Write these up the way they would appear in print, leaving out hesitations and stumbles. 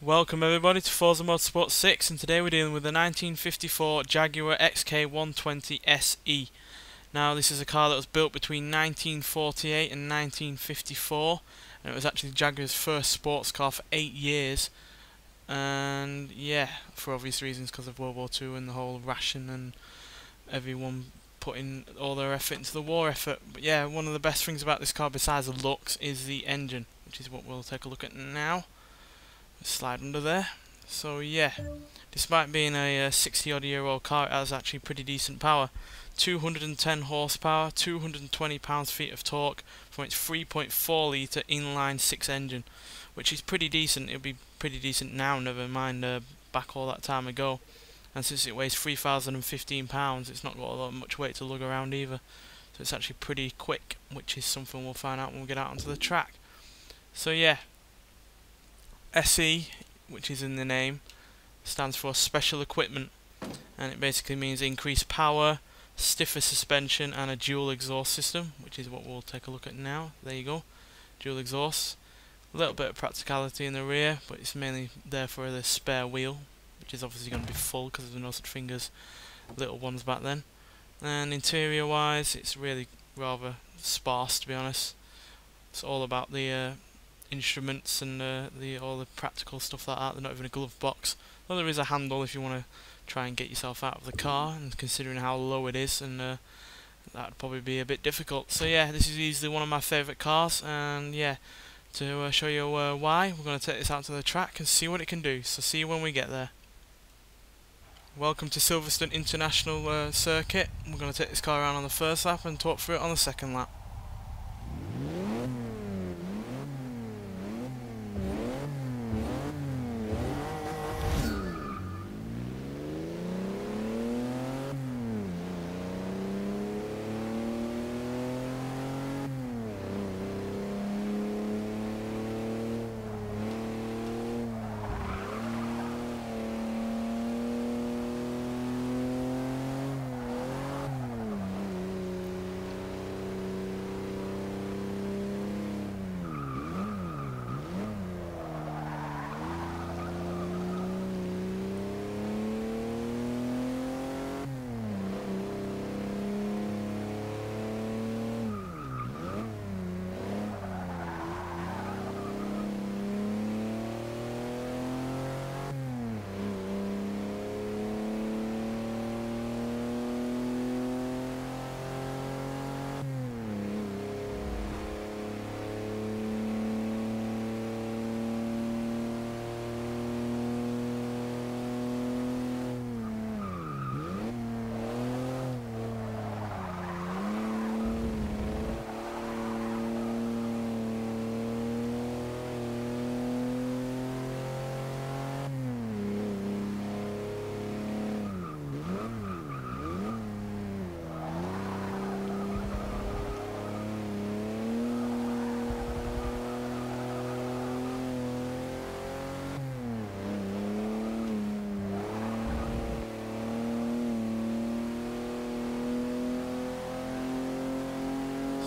Welcome everybody to Forza Motorsport 6, and today we're dealing with the 1954 Jaguar XK120 SE. Now this is a car that was built between 1948 and 1954, and it was actually Jaguar's first sports car for 8 years. And yeah, for obvious reasons, because of World War II and the whole ration and everyone putting all their effort into the war effort. But yeah, one of the best things about this car besides the looks is the engine, which is what we'll take a look at now. Slide under there. So yeah, despite being a 60 odd year old car, it has actually pretty decent power. 210 horsepower, 220 pounds-feet of torque from its 3.4 litre inline 6 engine, which is pretty decent. It'll be pretty decent now, never mind back all that time ago. And since it weighs 3,015 pounds, it's not got a lot much weight to lug around either. So it's actually pretty quick, which is something we'll find out when we get out onto the track. So yeah, SE, which is in the name, stands for special equipment, and it basically means increased power, stiffer suspension, and a dual exhaust system, which is what we'll take a look at now. There you go, dual exhaust. A little bit of practicality in the rear, but it's mainly there for the spare wheel, which is obviously going to be full because there's no such thing as little ones back then. And interior wise, it's really rather sparse, to be honest. It's all about the instruments and all the practical stuff like that. They're not even a glove box. Well, there is a handle if you want to try and get yourself out of the car, and considering how low it is, and that'd probably be a bit difficult. So yeah, this is easily one of my favourite cars, and yeah, to show you why, we're going to take this out to the track and see what it can do. So see you when we get there. Welcome to Silverstone International Circuit. We're going to take this car around on the first lap and talk through it on the second lap.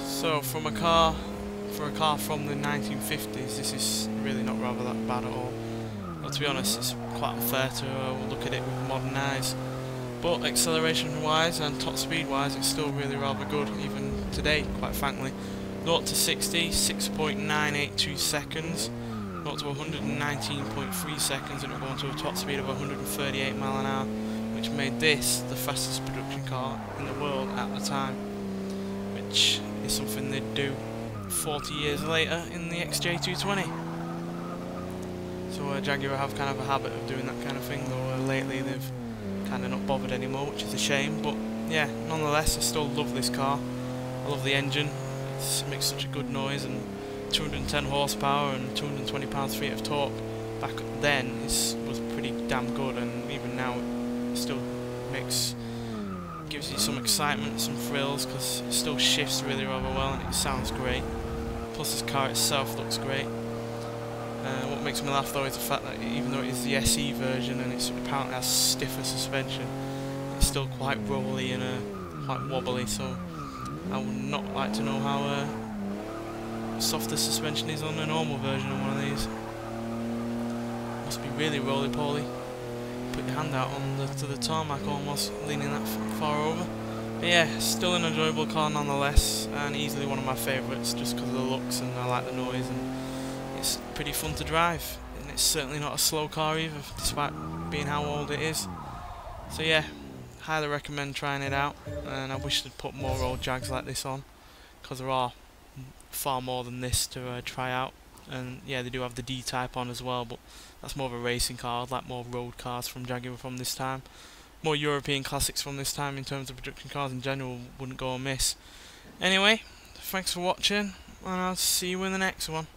So for a car from the 1950s, this is really not rather that bad at all. But to be honest, it's quite unfair to look at it with modern eyes. But acceleration wise and top speed wise, it's still really rather good, even today, quite frankly. 0 to 60, 6.982 seconds. 0 to 119.3 seconds, and it'll go on to a top speed of 138 miles an hour, which made this the fastest production car in the world at the time, which is something they'd do 40 years later in the XJ220. So Jaguar have kind of a habit of doing that kind of thing, though lately they've kind of not bothered anymore, which is a shame. But yeah, nonetheless, I still love this car. I love the engine. It makes such a good noise, and 210 horsepower and 220 pounds-feet of torque back then was pretty damn good, and even now it still gives you some excitement, some thrills, because it still shifts really rather well and it sounds great. Plus this car itself looks great. What makes me laugh though is the fact that even though it is the SE version and it apparently has stiffer suspension, it's still quite rolly and quite wobbly, so I would not like to know how soft the suspension is on a normal version of one of these. must be really roly-poly. Put your hand out on to the tarmac almost, leaning that far over. But yeah, still an enjoyable car nonetheless, and easily one of my favourites just because of the looks, and I like the noise, and it's pretty fun to drive. And it's certainly not a slow car either, despite being how old it is. So yeah, highly recommend trying it out, and I wish they'd put more old Jags like this on, because there are far more than this to try out. And yeah, they do have the D-Type on as well, but that's more of a racing car. I'd like more road cars from Jaguar from this time. More European classics from this time in terms of production cars in general wouldn't go amiss. Anyway, thanks for watching, and I'll see you in the next one.